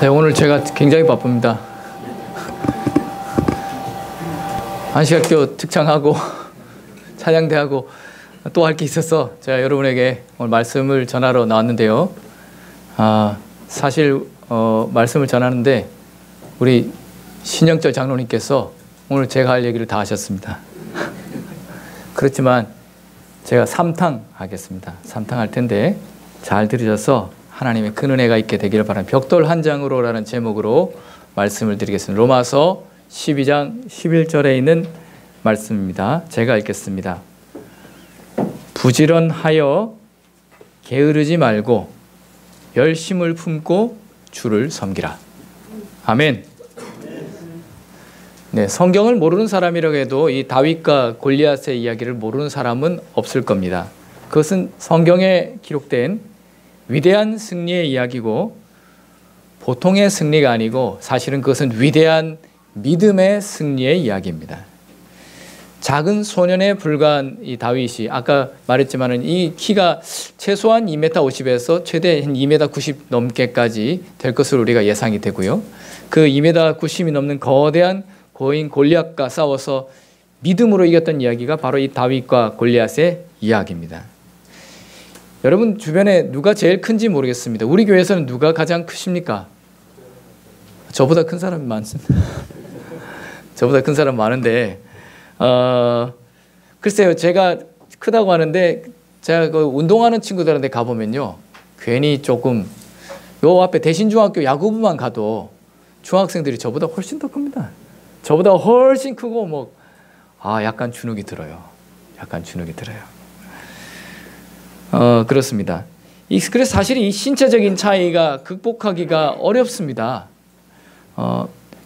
네, 오늘 제가 굉장히 바쁩니다. 안식학교 특창하고 찬양대하고 또 할 게 있어서 제가 여러분에게 오늘 말씀을 전하러 나왔는데요. 사실 말씀을 전하는데 우리 신영철 장로님께서 오늘 제가 할 얘기를 다 하셨습니다. 그렇지만 제가 3탕 하겠습니다. 3탕 할 텐데 잘 들으셔서 하나님의 큰 은혜가 있게 되기를 바랍니다. 벽돌 한 장으로라는 제목으로 말씀을 드리겠습니다. 로마서 12장 11절에 있는 말씀입니다. 제가 읽겠습니다. 부지런하여 게으르지 말고 열심을 품고 주를 섬기라. 아멘. 네, 성경을 모르는 사람이라고 해도 이 다윗과 골리앗의 이야기를 모르는 사람은 없을 겁니다. 그것은 성경에 기록된 위대한 승리의 이야기고 보통의 승리가 아니고 사실은 그것은 위대한 믿음의 승리의 이야기입니다. 작은 소년에 불과한 이 다윗이 아까 말했지만은 이 키가 최소한 2m 50에서 최대 2m 90 넘게까지 될 것으로 우리가 예상이 되고요. 그 2m 90이 넘는 거대한 고인 골리앗과 싸워서 믿음으로 이겼던 이야기가 바로 이 다윗과 골리앗의 이야기입니다. 여러분 주변에 누가 제일 큰지 모르겠습니다. 우리 교회에서는 누가 가장 크십니까? 저보다 큰 사람이 많습니다. 저보다 큰 사람 많은데 글쎄요, 제가 크다고 하는데 제가 그 운동하는 친구들한테 가보면요, 괜히 조금 요 앞에 대신중학교 야구부만 가도 중학생들이 저보다 훨씬 더 큽니다. 저보다 훨씬 크고 뭐 약간 주눅이 들어요. 약간 주눅이 들어요. 그렇습니다. 그래서 사실 이 신체적인 차이가 극복하기가 어렵습니다.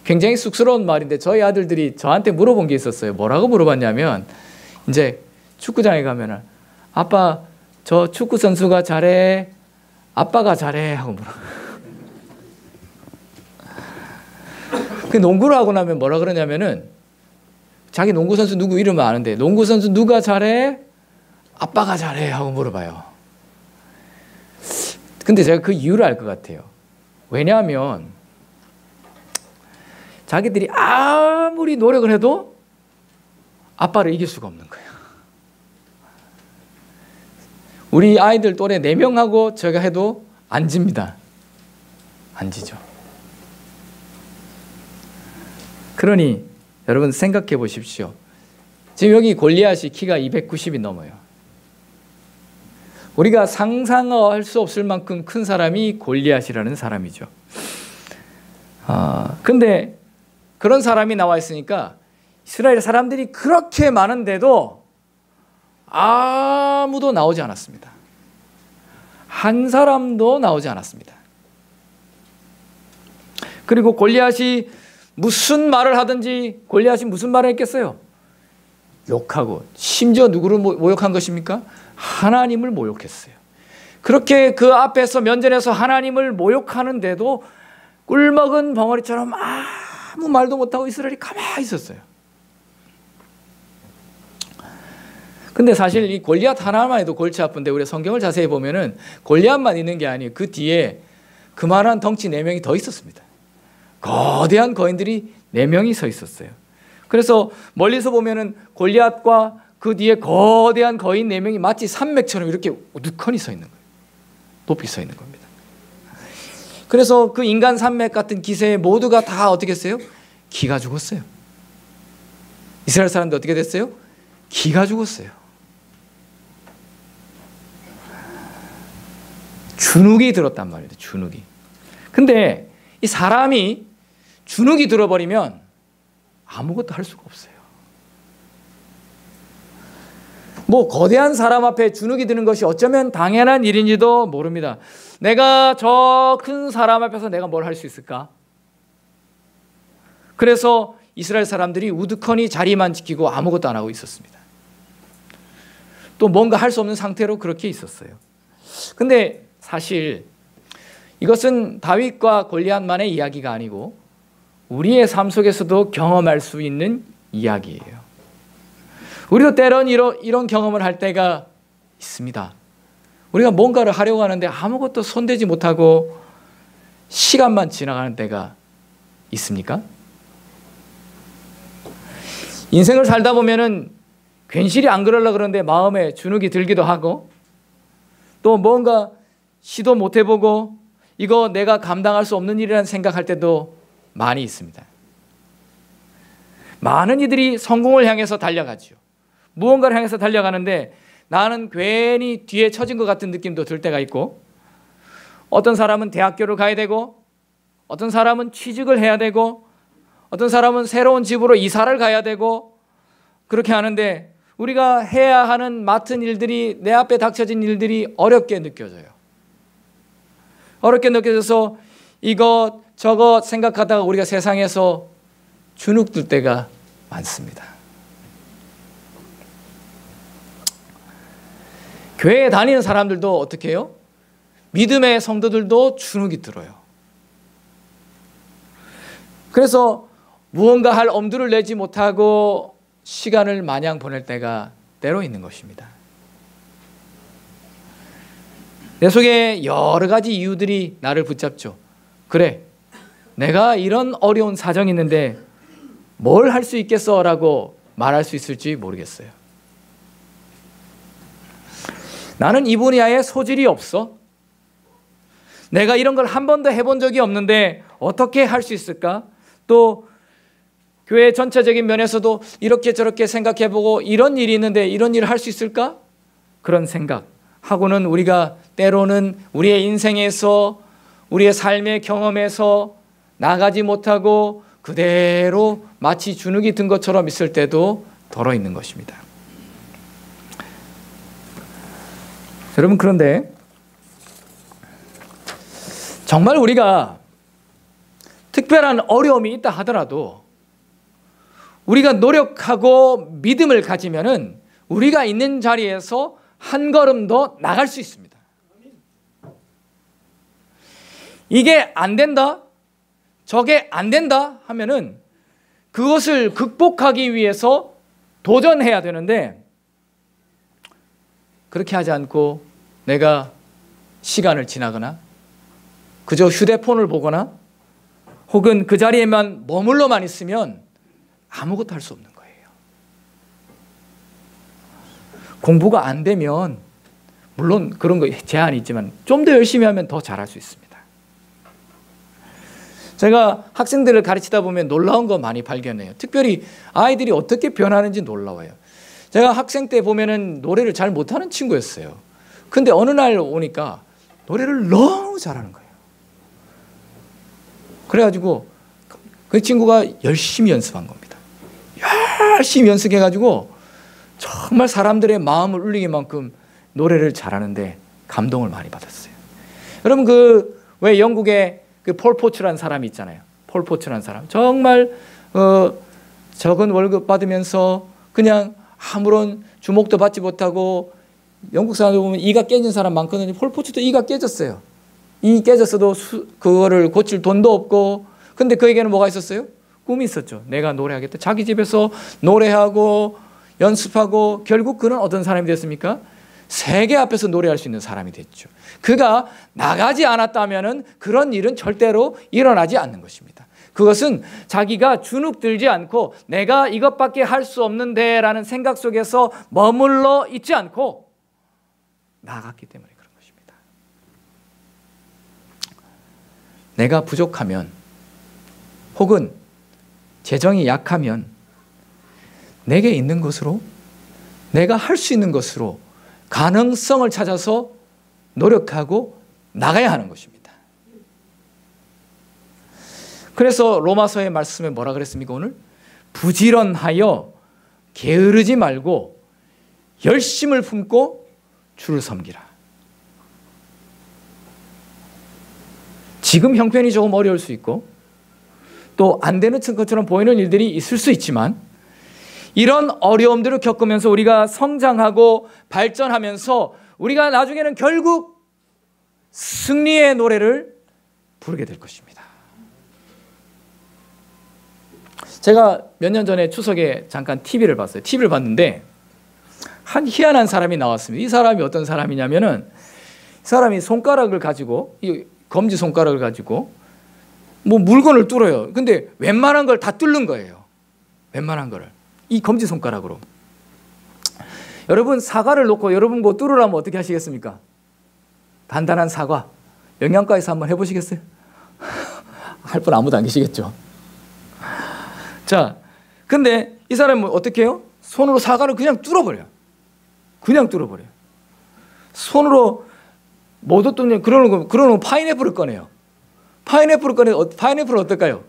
굉장히 쑥스러운 말인데 저희 아들들이 저한테 물어본 게 있었어요. 뭐라고 물어봤냐면 이제 축구장에 가면은 아빠 저 축구 선수가 잘해, 아빠가 잘해 하고 물어. 그 농구를 하고 나면 뭐라 그러냐면은 자기 농구 선수 누구 이름을 아는데 농구 선수 누가 잘해? 아빠가 잘해 하고 물어봐요. 근데 제가 그 이유를 알 것 같아요. 왜냐하면 자기들이 아무리 노력을 해도 아빠를 이길 수가 없는 거예요. 우리 아이들 또래 4명하고 제가 해도 안 집니다. 안 지죠. 그러니 여러분 생각해 보십시오. 지금 여기 골리앗이 키가 290이 넘어요. 우리가 상상할 수 없을 만큼 큰 사람이 골리앗이라는 사람이죠. 근데 그런 사람이 나와 있으니까 이스라엘 사람들이 그렇게 많은데도 아무도 나오지 않았습니다. 한 사람도 나오지 않았습니다. 그리고 골리앗이 무슨 말을 하든지 골리앗이 무슨 말을 했겠어요? 욕하고, 심지어 누구를 모욕한 것입니까? 하나님을 모욕했어요. 그렇게 그 앞에서 면전에서 하나님을 모욕하는데도 꿀먹은 벙어리처럼 아무 말도 못하고 이스라엘이 가만히 있었어요. 근데 사실 이 골리앗 하나만 해도 골치 아픈데 우리 성경을 자세히 보면은 골리앗만 있는 게 아니에요. 그 뒤에 그만한 덩치 4명이 더 있었습니다. 거대한 거인들이 4명이 서 있었어요. 그래서 멀리서 보면은 골리앗과 그 뒤에 거대한 거인 4명이 마치 산맥처럼 이렇게 우두커니 서 있는 거예요. 높이 서 있는 겁니다. 그래서 그 인간 산맥 같은 기세에 모두가 다 어떻게 했어요? 기가 죽었어요. 이스라엘 사람들 어떻게 됐어요? 기가 죽었어요. 주눅이 들었단 말이에요. 주눅이. 근데 이 사람이 주눅이 들어버리면 아무것도 할 수가 없어요. 뭐 거대한 사람 앞에 주눅이 드는 것이 어쩌면 당연한 일인지도 모릅니다. 내가 저 큰 사람 앞에서 내가 뭘 할 수 있을까? 그래서 이스라엘 사람들이 우두커니 자리만 지키고 아무것도 안 하고 있었습니다. 또 뭔가 할 수 없는 상태로 그렇게 있었어요. 근데 사실 이것은 다윗과 골리앗만의 이야기가 아니고 우리의 삶 속에서도 경험할 수 있는 이야기예요. 우리도 때론 이런 경험을 할 때가 있습니다. 우리가 뭔가를 하려고 하는데 아무것도 손대지 못하고 시간만 지나가는 때가 있습니까? 인생을 살다 보면은 괜시리 안 그러려고 그러는데 마음에 주눅이 들기도 하고, 또 뭔가 시도 못 해보고 이거 내가 감당할 수 없는 일이라는 생각할 때도 많이 있습니다. 많은 이들이 성공을 향해서 달려가죠. 무언가를 향해서 달려가는데 나는 괜히 뒤에 처진 것 같은 느낌도 들 때가 있고, 어떤 사람은 대학교를 가야 되고, 어떤 사람은 취직을 해야 되고, 어떤 사람은 새로운 집으로 이사를 가야 되고, 그렇게 하는데 우리가 해야 하는 맡은 일들이, 내 앞에 닥쳐진 일들이 어렵게 느껴져요. 어렵게 느껴져서 이것 저것 생각하다가 우리가 세상에서 주눅 들 때가 많습니다. 교회에 다니는 사람들도 어떻게 해요? 믿음의 성도들도 주눅이 들어요. 그래서 무언가 할 엄두를 내지 못하고 시간을 마냥 보낼 때가 때로 있는 것입니다. 내 속에 여러 가지 이유들이 나를 붙잡죠. 그래, 내가 이런 어려운 사정이 있는데 뭘 할 수 있겠어? 라고 말할 수 있을지 모르겠어요. 나는 이 분야에 소질이 없어. 내가 이런 걸 한 번도 해본 적이 없는데 어떻게 할 수 있을까? 또 교회 전체적인 면에서도 이렇게 저렇게 생각해보고 이런 일이 있는데 이런 일을 할 수 있을까? 그런 생각하고는 우리가 때로는 우리의 인생에서, 우리의 삶의 경험에서 나가지 못하고 그대로 마치 주눅이 든 것처럼 있을 때도 덜어 있는 것입니다. 여러분, 그런데 정말 우리가 특별한 어려움이 있다 하더라도 우리가 노력하고 믿음을 가지면은 우리가 있는 자리에서 한 걸음 더 나갈 수 있습니다. 이게 안 된다, 저게 안 된다 하면은 그것을 극복하기 위해서 도전해야 되는데, 그렇게 하지 않고 내가 시간을 지나거나 그저 휴대폰을 보거나 혹은 그 자리에만 머물러만 있으면 아무것도 할 수 없는 거예요. 공부가 안 되면 물론 그런 거 제한이 있지만 좀 더 열심히 하면 더 잘할 수 있습니다. 제가 학생들을 가르치다 보면 놀라운 거 많이 발견해요. 특별히 아이들이 어떻게 변하는지 놀라워요. 제가 학생 때 보면은 노래를 잘 못하는 친구였어요. 근데 어느 날 오니까 노래를 너무 잘하는 거예요. 그래가지고 그 친구가 열심히 연습한 겁니다. 열심히 연습해가지고 정말 사람들의 마음을 울리게 만큼 노래를 잘하는데 감동을 많이 받았어요. 여러분, 왜 영국에 폴 포츠라는 사람이 있잖아요. 폴 포츠라는 사람. 정말 적은 월급 받으면서 그냥 아무런 주목도 받지 못하고, 영국 사람들 보면 이가 깨진 사람 많거든요. 폴 포츠도 이가 깨졌어요. 이 깨졌어도 그거를 고칠 돈도 없고, 근데 그에게는 뭐가 있었어요? 꿈이 있었죠. 내가 노래하겠다. 자기 집에서 노래하고 연습하고 결국 그는 어떤 사람이 됐습니까? 세계 앞에서 노래할 수 있는 사람이 됐죠. 그가 나가지 않았다면 그런 일은 절대로 일어나지 않는 것입니다. 그것은 자기가 주눅 들지 않고 내가 이것밖에 할 수 없는데 라는 생각 속에서 머물러 있지 않고 나갔기 때문에 그런 것입니다. 내가 부족하면 혹은 재정이 약하면 내게 있는 것으로, 내가 할 수 있는 것으로 가능성을 찾아서 노력하고 나가야 하는 것입니다. 그래서 로마서의 말씀에 뭐라 그랬습니까? 오늘 부지런하여 게으르지 말고 열심을 품고 주를 섬기라. 지금 형편이 조금 어려울 수 있고 또 안 되는 것처럼 보이는 일들이 있을 수 있지만, 이런 어려움들을 겪으면서 우리가 성장하고 발전하면서 우리가 나중에는 결국 승리의 노래를 부르게 될 것입니다. 제가 몇 년 전에 추석에 잠깐 TV를 봤어요. TV를 봤는데 한 희한한 사람이 나왔습니다. 이 사람이 어떤 사람이냐면은, 이 사람이 손가락을 가지고, 이 검지 손가락을 가지고 뭐 물건을 뚫어요. 근데 웬만한 걸 다 뚫는 거예요. 웬만한 거를. 이 검지손가락으로. 여러분 사과를 놓고 여러분 뭐 뚫으라면 어떻게 하시겠습니까? 단단한 사과. 영양가에서 한번 해보시겠어요? 할 분 아무도 안 계시겠죠. 자, 근데 이 사람은 어떻게 해요? 손으로 사과를 그냥 뚫어버려요. 그냥 뚫어버려요. 손으로 못 뚫는 그러는 파인애플을 꺼내요. 파인애플은 어떨까요?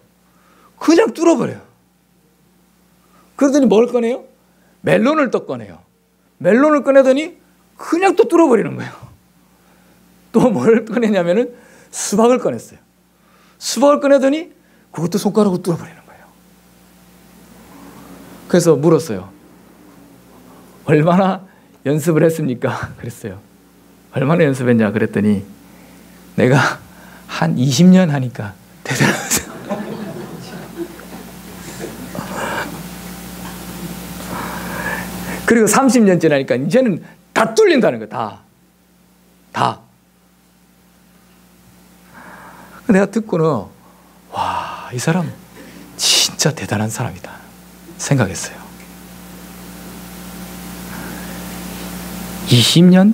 그냥 뚫어버려요. 그러더니 뭘 꺼내요? 멜론을 또 꺼내요. 멜론을 꺼내더니 그냥 또 뚫어버리는 거예요. 또 뭘 꺼내냐면은 수박을 꺼냈어요. 수박을 꺼내더니 그것도 손가락으로 뚫어버리는 거예요. 그래서 물었어요. 얼마나 연습을 했습니까? 그랬어요. 얼마나 연습했냐 그랬더니 내가 한 20년 하니까 대단하죠. 그리고 30년 지나니까 이제는 다 뚫린다는 거야. 다. 내가 듣고는 와, 이 사람 진짜 대단한 사람이다 생각했어요. 20년,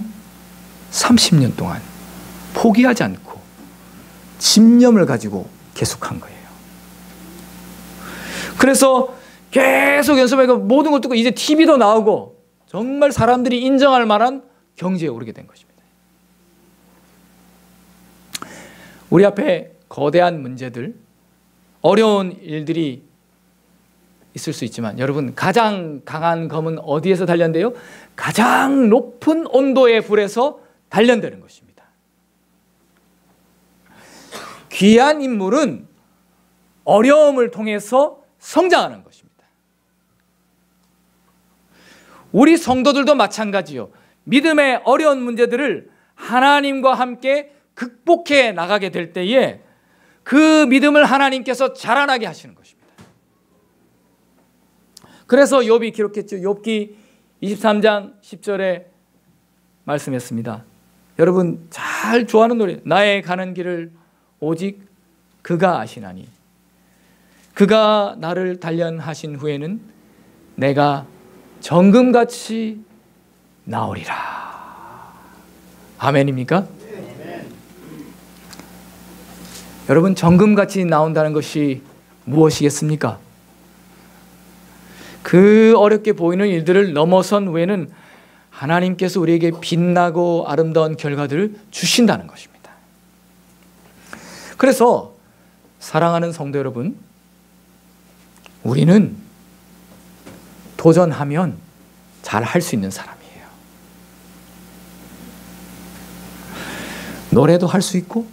30년 동안 포기하지 않고 집념을 가지고 계속한 거예요. 그래서 계속 연습하니까 모든 걸 듣고 이제 TV도 나오고 정말 사람들이 인정할 만한 경지에 오르게 된 것입니다. 우리 앞에 거대한 문제들, 어려운 일들이 있을 수 있지만 여러분 가장 강한 검은 어디에서 단련돼요? 가장 높은 온도의 불에서 단련되는 것입니다. 귀한 인물은 어려움을 통해서 성장하는 것입니다. 우리 성도들도 마찬가지요. 믿음의 어려운 문제들을 하나님과 함께 극복해 나가게 될 때에 그 믿음을 하나님께서 자라나게 하시는 것입니다. 그래서 욥이 기록했죠. 욥기 23장 10절에 말씀했습니다. 여러분 잘 좋아하는 노래. 나의 가는 길을 오직 그가 아시나니 그가 나를 단련하신 후에는 내가 정금같이 나오리라. 아멘입니까? 네. 여러분 정금같이 나온다는 것이 무엇이겠습니까? 그 어렵게 보이는 일들을 넘어선 후에는 하나님께서 우리에게 빛나고 아름다운 결과들을 주신다는 것입니다. 그래서 사랑하는 성도 여러분, 우리는 도전하면 잘 할 수 있는 사람이에요. 노래도 할 수 있고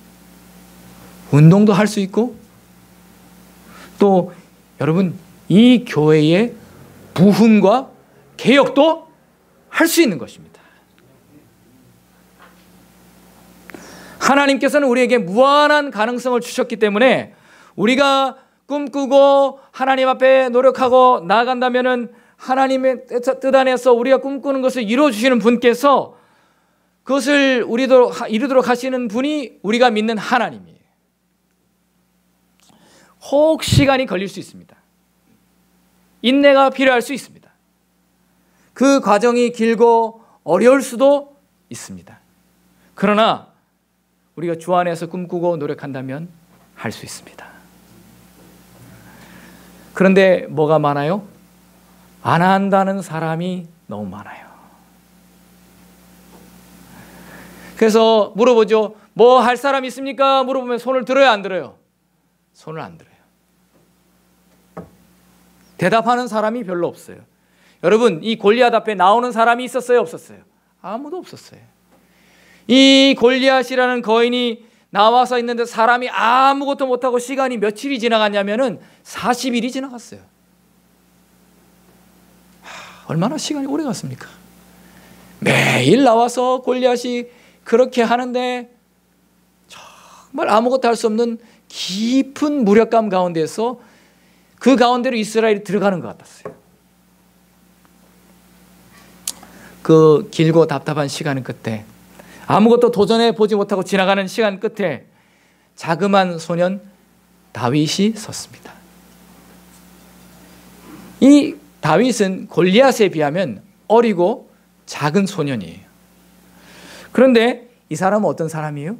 운동도 할 수 있고 또 여러분 이 교회의 부흥과 개혁도 할 수 있는 것입니다. 하나님께서는 우리에게 무한한 가능성을 주셨기 때문에 우리가 꿈꾸고 하나님 앞에 노력하고 나아간다면은 하나님의 뜻 안에서 우리가 꿈꾸는 것을 이루어주시는 분께서 그것을 우리도 이루도록 하시는 분이 우리가 믿는 하나님이에요. 혹 시간이 걸릴 수 있습니다. 인내가 필요할 수 있습니다. 그 과정이 길고 어려울 수도 있습니다. 그러나 우리가 주 안에서 꿈꾸고 노력한다면 할 수 있습니다. 그런데 뭐가 많아요? 안 한다는 사람이 너무 많아요. 그래서 물어보죠. 뭐 할 사람 있습니까? 물어보면 손을 들어요, 안 들어요? 손을 안 들어요. 대답하는 사람이 별로 없어요. 여러분, 이 골리앗 앞에 나오는 사람이 있었어요, 없었어요? 아무도 없었어요. 이 골리앗이라는 거인이 나와서 있는데 사람이 아무것도 못하고 시간이 며칠이 지나갔냐면은 40일이 지나갔어요. 얼마나 시간이 오래 갔습니까? 매일 나와서 골리앗이 그렇게 하는데 정말 아무것도 할 수 없는 깊은 무력감 가운데서 그 가운데로 이스라엘이 들어가는 것 같았어요. 그 길고 답답한 시간 끝에 아무것도 도전해 보지 못하고 지나가는 시간 끝에 자그만 소년 다윗이 섰습니다. 이 다윗은 골리앗에 비하면 어리고 작은 소년이에요. 그런데 이 사람은 어떤 사람이에요?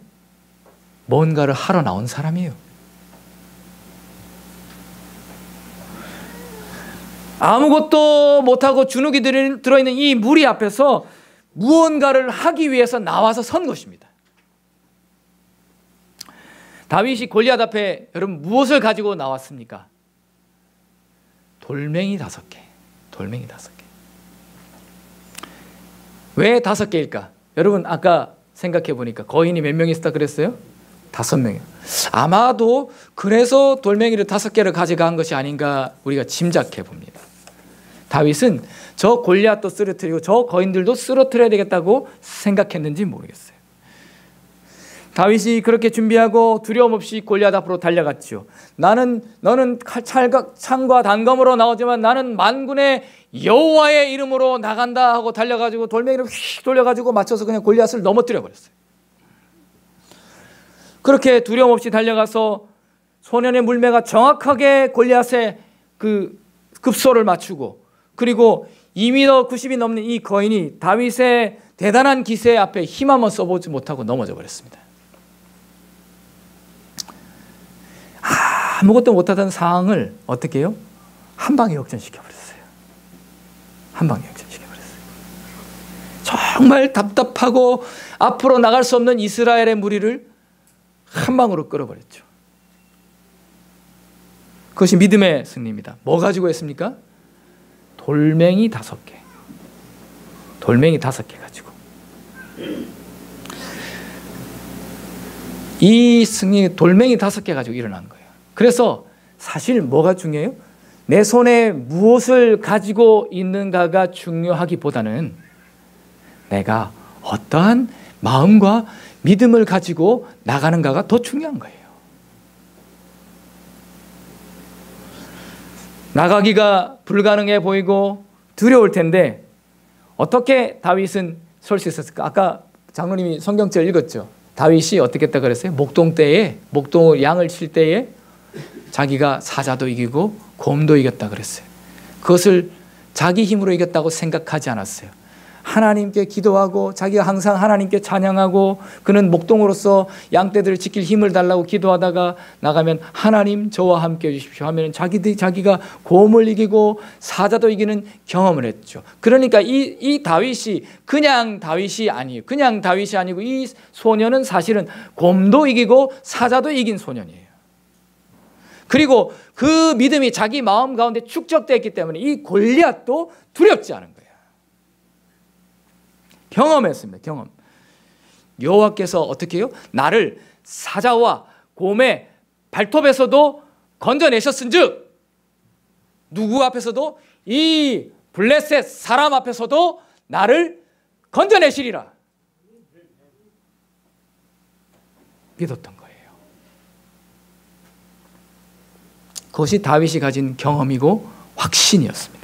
뭔가를 하러 나온 사람이에요. 아무것도 못하고 주눅이 들어있는 이 무리 앞에서 무언가를 하기 위해서 나와서 선 것입니다. 다윗이 골리앗 앞에 여러분 무엇을 가지고 나왔습니까? 돌멩이 5개. 돌멩이 5개. 왜 5개일까? 여러분 아까 생각해 보니까 거인이 몇 명 있었다 그랬어요? 5명이요. 아마도 그래서 돌멩이를 5개를 가져간 것이 아닌가 우리가 짐작해 봅니다. 다윗은 저 골리앗도 쓰러뜨리고 저 거인들도 쓰러뜨려야 되겠다고 생각했는지 모르겠어요. 다윗이 그렇게 준비하고 두려움 없이 골리앗 앞으로 달려갔죠. 너는 창과 단검으로 나오지만 나는 만군의 여호와의 이름으로 나간다 하고 달려가지고 돌멩이를 휙 돌려가지고 맞춰서 그냥 골리앗을 넘어뜨려 버렸어요. 그렇게 두려움 없이 달려가서 소년의 물매가 정확하게 골리앗의 그 급소를 맞추고, 그리고 2m 90이 넘는 이 거인이 다윗의 대단한 기세 앞에 힘 한번 써보지 못하고 넘어져 버렸습니다. 아무것도 못하던 상황을 어떻게 해요? 한 방에 역전시켜버렸어요. 한 방에 역전시켜버렸어요. 정말 답답하고 앞으로 나갈 수 없는 이스라엘의 무리를 한 방으로 끌어버렸죠. 그것이 믿음의 승리입니다. 뭐 가지고 했습니까? 돌멩이 5개. 돌멩이 5개 가지고. 이 승리 돌멩이 5개 가지고 일어난 거예요. 그래서 사실 뭐가 중요해요? 내 손에 무엇을 가지고 있는가가 중요하기보다는 내가 어떠한 마음과 믿음을 가지고 나가는가가 더 중요한 거예요. 나가기가 불가능해 보이고 두려울 텐데 어떻게 다윗은 설 수 있었을까? 아까 장로님이 성경절 읽었죠. 다윗이 어떻게 했다 그랬어요? 목동을 양을 칠 때에 자기가 사자도 이기고 곰도 이겼다 그랬어요. 그것을 자기 힘으로 이겼다고 생각하지 않았어요. 하나님께 기도하고 자기가 항상 하나님께 찬양하고 그는 목동으로서 양떼들을 지킬 힘을 달라고 기도하다가 나가면 하나님 저와 함께 해주십시오 하면 자기가 곰을 이기고 사자도 이기는 경험을 했죠. 그러니까 이 다윗이 그냥 다윗이 아니에요. 그냥 다윗이 아니고 이 소년은 사실은 곰도 이기고 사자도 이긴 소년이에요. 그리고 그 믿음이 자기 마음 가운데 축적되었기 때문에 이 골리앗도 두렵지 않은 거예요. 경험했습니다. 경험. 여호와께서 어떻게 해요? 나를 사자와 곰의 발톱에서도 건져내셨은즉 누구 앞에서도 이 블레셋 사람 앞에서도 나를 건져내시리라 믿었던 거예요. 그것이 다윗이 가진 경험이고 확신이었습니다.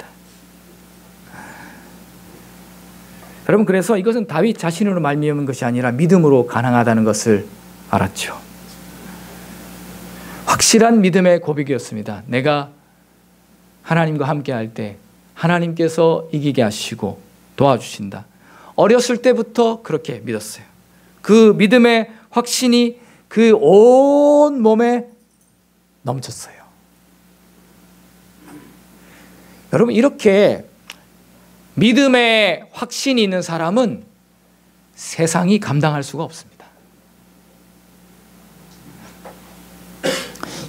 여러분, 그래서 이것은 다윗 자신으로 말미암은 것이 아니라 믿음으로 가능하다는 것을 알았죠. 확실한 믿음의 고백이었습니다. 내가 하나님과 함께 할 때 하나님께서 이기게 하시고 도와주신다. 어렸을 때부터 그렇게 믿었어요. 그 믿음의 확신이 그 온 몸에 넘쳤어요. 여러분, 이렇게 믿음의 확신이 있는 사람은 세상이 감당할 수가 없습니다.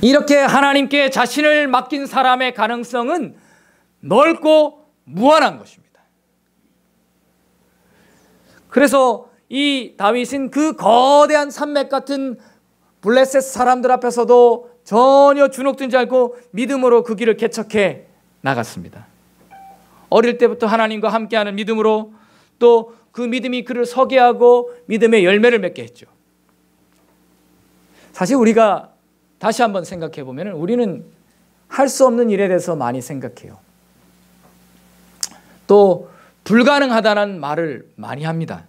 이렇게 하나님께 자신을 맡긴 사람의 가능성은 넓고 무한한 것입니다. 그래서 이 다윗은 그 거대한 산맥 같은 블레셋 사람들 앞에서도 전혀 주눅들지 않고 믿음으로 그 길을 개척해 나갔습니다. 어릴 때부터 하나님과 함께하는 믿음으로 또 그 믿음이 그를 서게 하고 믿음의 열매를 맺게 했죠. 사실 우리가 다시 한번 생각해 보면 우리는 할 수 없는 일에 대해서 많이 생각해요. 또 불가능하다는 말을 많이 합니다.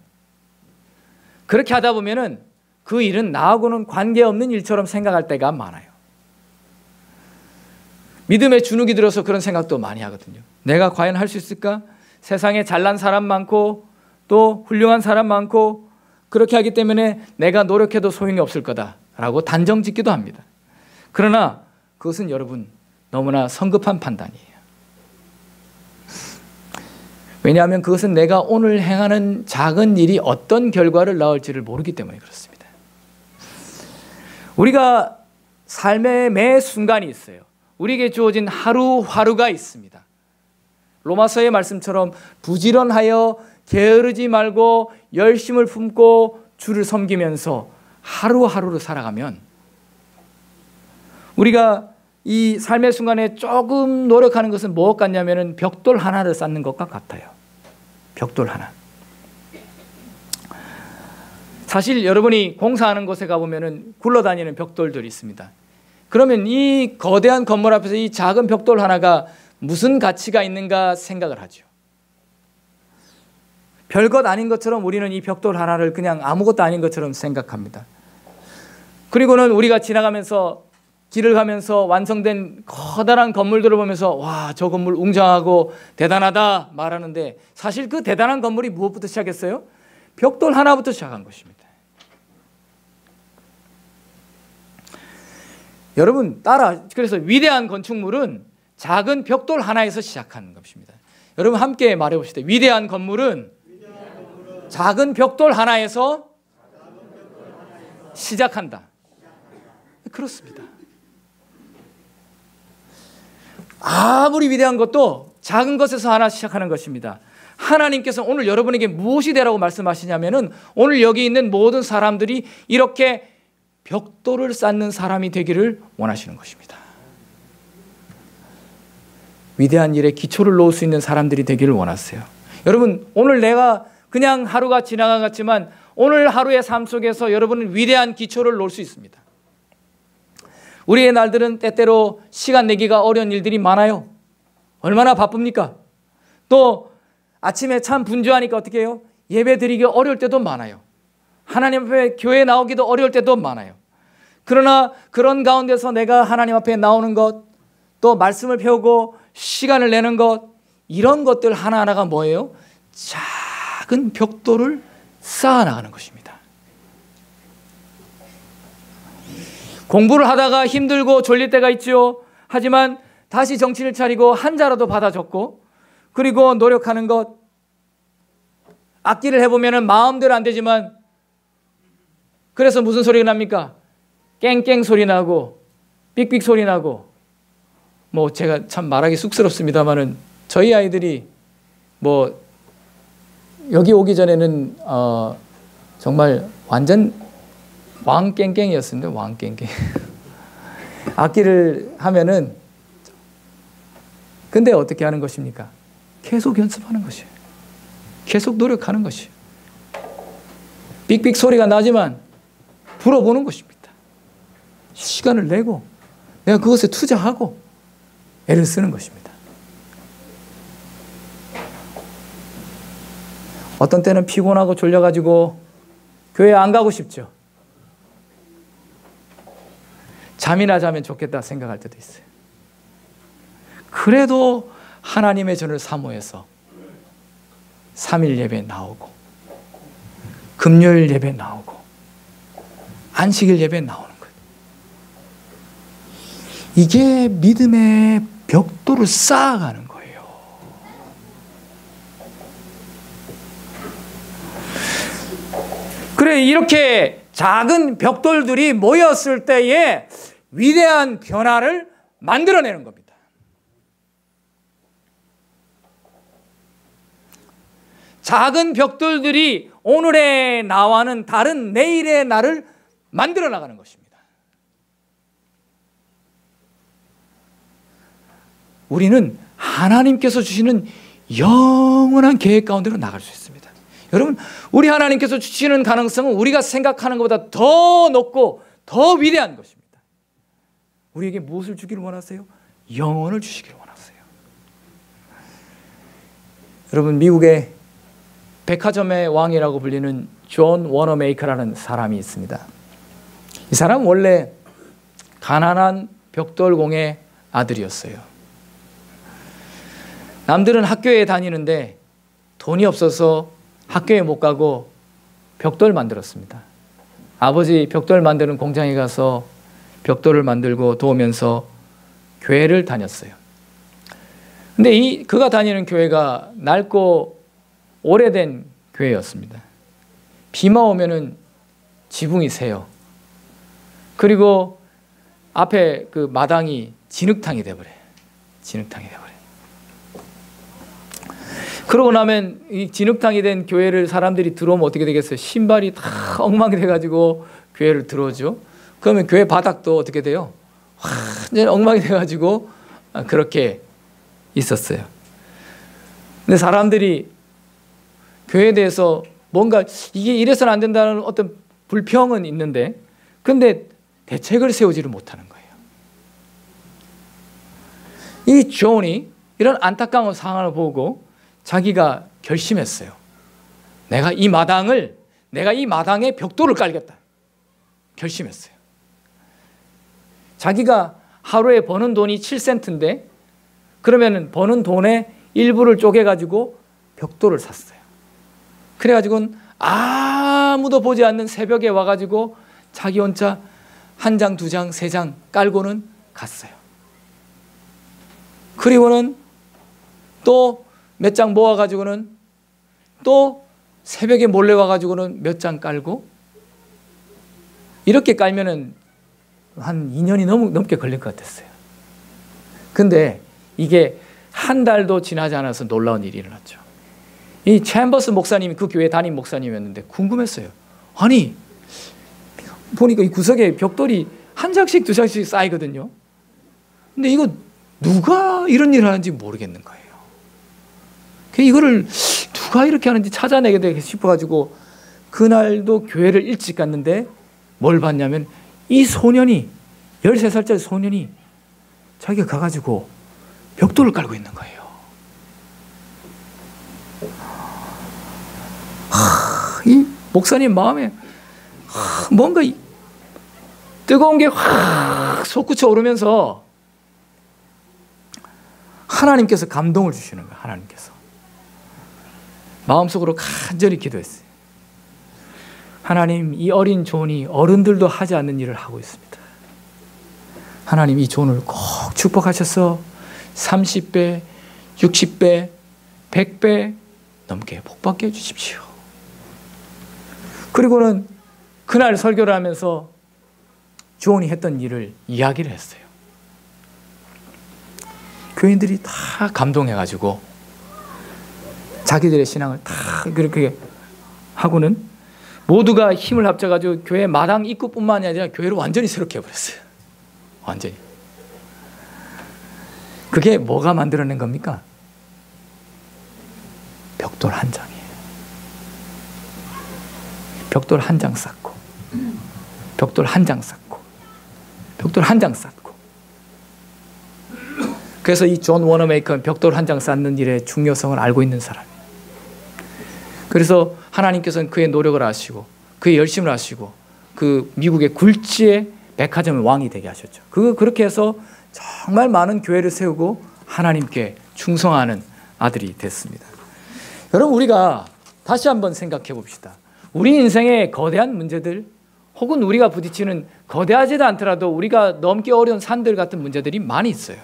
그렇게 하다 보면 그 일은 나하고는 관계없는 일처럼 생각할 때가 많아요. 믿음의 주눅이 들어서 그런 생각도 많이 하거든요. 내가 과연 할 수 있을까? 세상에 잘난 사람 많고 또 훌륭한 사람 많고 그렇게 하기 때문에 내가 노력해도 소용이 없을 거다라고 단정 짓기도 합니다. 그러나 그것은 여러분 너무나 성급한 판단이에요. 왜냐하면 그것은 내가 오늘 행하는 작은 일이 어떤 결과를 낳을지를 모르기 때문에 그렇습니다. 우리가 삶의 매 순간이 있어요. 우리에게 주어진 하루하루가 있습니다. 로마서의 말씀처럼 부지런하여 게으르지 말고 열심을 품고 주를 섬기면서 하루하루를 살아가면 우리가 이 삶의 순간에 조금 노력하는 것은 무엇 같냐면 벽돌 하나를 쌓는 것과 같아요. 벽돌 하나. 사실 여러분이 공사하는 곳에 가보면 굴러다니는 벽돌들이 있습니다. 그러면 이 거대한 건물 앞에서 이 작은 벽돌 하나가 무슨 가치가 있는가 생각을 하죠. 별것 아닌 것처럼 우리는 이 벽돌 하나를 그냥 아무것도 아닌 것처럼 생각합니다. 그리고는 우리가 지나가면서 길을 가면서 완성된 커다란 건물들을 보면서 와, 저 건물 웅장하고 대단하다 말하는데 사실 그 대단한 건물이 무엇부터 시작했어요? 벽돌 하나부터 시작한 것입니다. 여러분 그래서 위대한 건축물은 작은 벽돌 하나에서 시작하는 것입니다. 여러분 함께 말해봅시다. 위대한 건물은 작은 벽돌 하나에서 시작한다. 그렇습니다. 아무리 위대한 것도 작은 것에서 하나 시작하는 것입니다. 하나님께서 오늘 여러분에게 무엇이 되라고 말씀하시냐면은 오늘 여기 있는 모든 사람들이 이렇게 벽돌을 쌓는 사람이 되기를 원하시는 것입니다. 위대한 일에 기초를 놓을 수 있는 사람들이 되기를 원하세요. 여러분 오늘 내가 그냥 하루가 지나갔지만 오늘 하루의 삶 속에서 여러분은 위대한 기초를 놓을 수 있습니다. 우리의 날들은 때때로 시간 내기가 어려운 일들이 많아요. 얼마나 바쁩니까? 또 아침에 참 분주하니까 어떻게 해요? 예배 드리기 어려울 때도 많아요. 하나님 앞에 교회 나오기도 어려울 때도 많아요. 그러나 그런 가운데서 내가 하나님 앞에 나오는 것, 또 말씀을 배우고 시간을 내는 것, 이런 것들 하나하나가 뭐예요? 작은 벽돌을 쌓아나가는 것입니다. 공부를 하다가 힘들고 졸릴 때가 있죠. 하지만 다시 정신을 차리고 한 자라도 받아 적고 그리고 노력하는 것, 악기를 해보면 마음대로 안 되지만 그래서 무슨 소리가 납니까? 깽깽 소리 나고 삑삑 소리 나고 뭐 제가 참 말하기 쑥스럽습니다만은 저희 아이들이 뭐 여기 오기 전에는 정말 완전 왕깽깽이었습니다. 왕깽깽. 악기를 하면은 근데 어떻게 하는 것입니까? 계속 연습하는 것이에요. 계속 노력하는 것이에요. 삑삑 소리가 나지만 불어보는 것입니다. 시간을 내고 내가 그것에 투자하고 애를 쓰는 것입니다. 어떤 때는 피곤하고 졸려가지고 교회 안 가고 싶죠. 잠이나 자면 좋겠다 생각할 때도 있어요. 그래도 하나님의 전을 사모해서 3일 예배 나오고 금요일 예배 나오고 안식일 예배 나오는 거예요. 이게 믿음의 벽돌을 쌓아가는 거예요. 그래 이렇게 작은 벽돌들이 모였을 때에 위대한 변화를 만들어내는 겁니다. 작은 벽돌들이 오늘의 나와는 다른 내일의 나를 만들어 나가는 것입니다. 우리는 하나님께서 주시는 영원한 계획 가운데로 나갈 수 있습니다. 여러분, 우리 하나님께서 주시는 가능성은 우리가 생각하는 것보다 더 높고 더 위대한 것입니다. 우리에게 무엇을 주기를 원하세요? 영혼을 주시기를 원하세요. 여러분, 미국의 백화점의 왕이라고 불리는 존 워너메이커라는 사람이 있습니다. 이 사람은 원래 가난한 벽돌공의 아들이었어요. 남들은 학교에 다니는데 돈이 없어서 학교에 못 가고 벽돌 만들었습니다. 아버지 벽돌 만드는 공장에 가서 벽돌을 만들고 도우면서 교회를 다녔어요. 근데 그가 다니는 교회가 낡고 오래된 교회였습니다. 비만 오면은 지붕이 새요. 그리고 앞에 그 마당이 진흙탕이 돼버려요. 진흙탕이 돼버려요. 그러고 나면 이 진흙탕이 된 교회를 사람들이 들어오면 어떻게 되겠어요? 신발이 다 엉망이 돼가지고 교회를 들어오죠. 그러면 교회 바닥도 어떻게 돼요? 완전히 엉망이 돼가지고 그렇게 있었어요. 근데 사람들이 교회에 대해서 뭔가 이게 이래서는 안 된다는 어떤 불평은 있는데, 근데 대책을 세우지를 못하는 거예요. 이 존이 이런 안타까운 상황을 보고 자기가 결심했어요. 내가 이 마당에 벽돌을 깔겠다. 결심했어요. 자기가 하루에 버는 돈이 7센트인데 그러면 버는 돈의 일부를 쪼개가지고 벽돌을 샀어요. 그래가지고는 아무도 보지 않는 새벽에 와가지고 자기 혼자 한 장, 두 장, 세 장 깔고는 갔어요. 그리고는 또 몇 장 모아가지고는 또 새벽에 몰래 와가지고는 몇 장 깔고, 이렇게 깔면은 한 2년이 넘게 걸릴 것 같았어요. 근데 이게 한 달도 지나지 않아서 놀라운 일이 일어났죠. 이 챔버스 목사님이 그 교회 담임 목사님이었는데 궁금했어요. 아니 보니까 이 구석에 벽돌이 한 장씩 두 장씩 쌓이거든요. 근데 이거 누가 이런 일을 하는지 모르겠는 거예요. 이거를 누가 이렇게 하는지 찾아내게 싶어가지고 그날도 교회를 일찍 갔는데 뭘 봤냐면 이 소년이 13살짜리 소년이 자기가 가가지고 벽돌을 깔고 있는 거예요. 이 목사님 마음에 뭔가 뜨거운 게 확 솟구쳐 오르면서 하나님께서 감동을 주시는 거예요. 하나님께서 마음속으로 간절히 기도했어요. 하나님, 이 어린 존이 어른들도 하지 않는 일을 하고 있습니다. 하나님, 이 존을 꼭 축복하셔서 30배, 60배, 100배 넘게 복받게 해주십시오. 그리고는 그날 설교를 하면서 존이 했던 일을 이야기를 했어요. 교인들이 다 감동해가지고 자기들의 신앙을 다 그렇게 하고는 모두가 힘을 합쳐가지고 교회 마당 입구뿐만이 아니라 교회를 완전히 새롭게 해버렸어요. 완전히. 그게 뭐가 만들어낸 겁니까? 벽돌 한 장이에요. 벽돌 한 장 쌓고, 벽돌 한 장 쌓고, 벽돌 한 장 쌓고. 그래서 이 존 워너메이커는 벽돌 한 장 쌓는 일의 중요성을 알고 있는 사람이에요. 그래서 하나님께서는 그의 노력을 아시고 그의 열심을 아시고 그 미국의 굴지의 백화점의 왕이 되게 하셨죠. 그렇게 해서 정말 많은 교회를 세우고 하나님께 충성하는 아들이 됐습니다. 여러분, 우리가 다시 한번 생각해 봅시다. 우리 인생의 거대한 문제들 혹은 우리가 부딪히는 거대하지도 않더라도 우리가 넘기 어려운 산들 같은 문제들이 많이 있어요.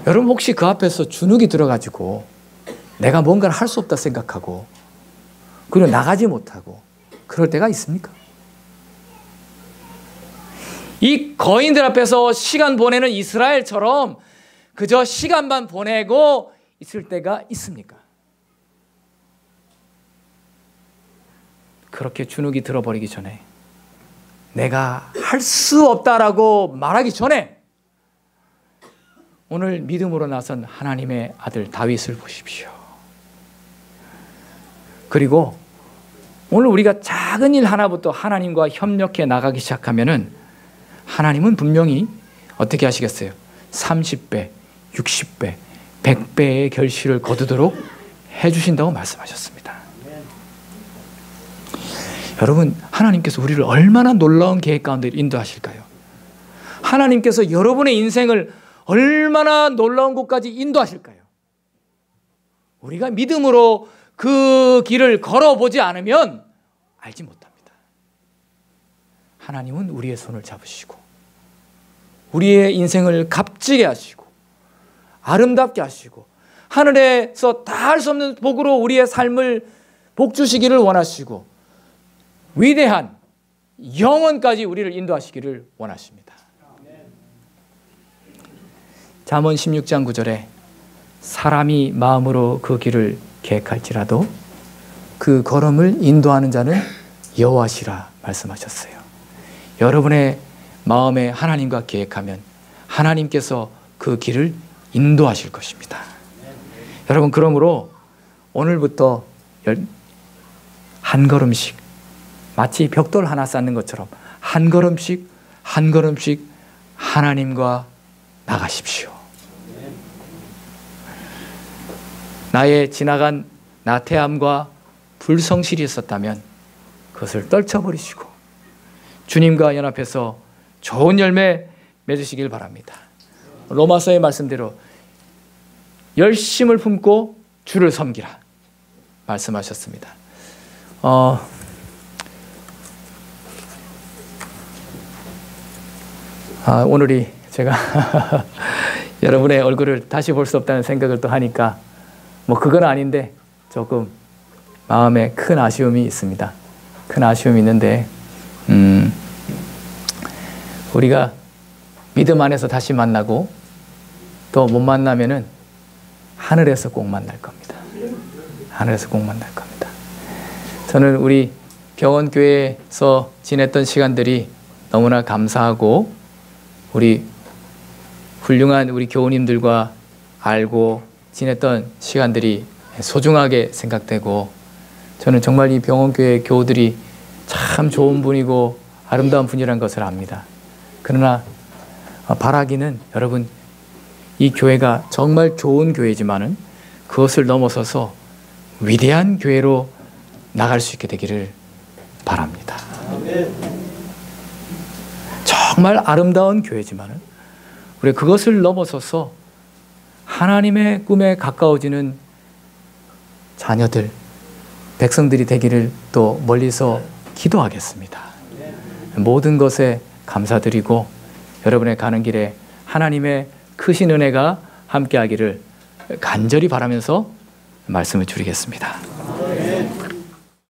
여러분, 혹시 그 앞에서 주눅이 들어가지고 내가 뭔가를 할 수 없다 생각하고 그리고 나가지 못하고 그럴 때가 있습니까? 이 거인들 앞에서 시간 보내는 이스라엘처럼 그저 시간만 보내고 있을 때가 있습니까? 그렇게 주눅이 들어버리기 전에, 내가 할 수 없다라고 말하기 전에 오늘 믿음으로 나선 하나님의 아들 다윗을 보십시오. 그리고 오늘 우리가 작은 일 하나부터 하나님과 협력해 나가기 시작하면은 하나님은 분명히 어떻게 하시겠어요? 30배, 60배, 100배의 결실을 거두도록 해주신다고 말씀하셨습니다. 여러분, 하나님께서 우리를 얼마나 놀라운 계획 가운데 인도하실까요? 하나님께서 여러분의 인생을 얼마나 놀라운 곳까지 인도하실까요? 우리가 믿음으로 그 길을 걸어보지 않으면 알지 못합니다. 하나님은 우리의 손을 잡으시고 우리의 인생을 값지게 하시고 아름답게 하시고 하늘에서 다 할 수 없는 복으로 우리의 삶을 복 주시기를 원하시고 위대한 영원까지 우리를 인도하시기를 원하십니다. 잠언 16장 9절에 사람이 마음으로 그 길을 계획할지라도 그 걸음을 인도하는 자는 여호와시라 말씀하셨어요. 여러분의 마음에 하나님과 계획하면 하나님께서 그 길을 인도하실 것입니다. 여러분, 그러므로 오늘부터 한 걸음씩, 마치 벽돌 하나 쌓는 것처럼 한 걸음씩 한 걸음씩 하나님과 나가십시오. 나의 지나간 나태함과 불성실이 있었다면 그것을 떨쳐버리시고 주님과 연합해서 좋은 열매 맺으시길 바랍니다. 로마서의 말씀대로 열심을 품고 주를 섬기라 말씀하셨습니다. 오늘이 제가 여러분의 얼굴을 다시 볼 수 없다는 생각을 또 하니까 뭐 그건 아닌데 조금 마음에 큰 아쉬움이 있습니다. 큰 아쉬움이 있는데 우리가 믿음 안에서 다시 만나고 또 못 만나면은 하늘에서 꼭 만날 겁니다. 하늘에서 꼭 만날 겁니다. 저는 우리 경원교회에서 지냈던 시간들이 너무나 감사하고 우리 훌륭한 우리 교우님들과 알고 지냈던 시간들이 소중하게 생각되고 저는 정말 이 병원교회 교우들이 참 좋은 분이고 아름다운 분이라는 것을 압니다. 그러나 바라기는 여러분 이 교회가 정말 좋은 교회지만은 그것을 넘어서서 위대한 교회로 나갈 수 있게 되기를 바랍니다. 정말 아름다운 교회지만은 우리 그것을 넘어서서 하나님의 꿈에 가까워지는 자녀들, 백성들이 되기를 또 멀리서 기도하겠습니다. 모든 것에 감사드리고 여러분의 가는 길에 하나님의 크신 은혜가 함께하기를 간절히 바라면서 말씀을 드리겠습니다.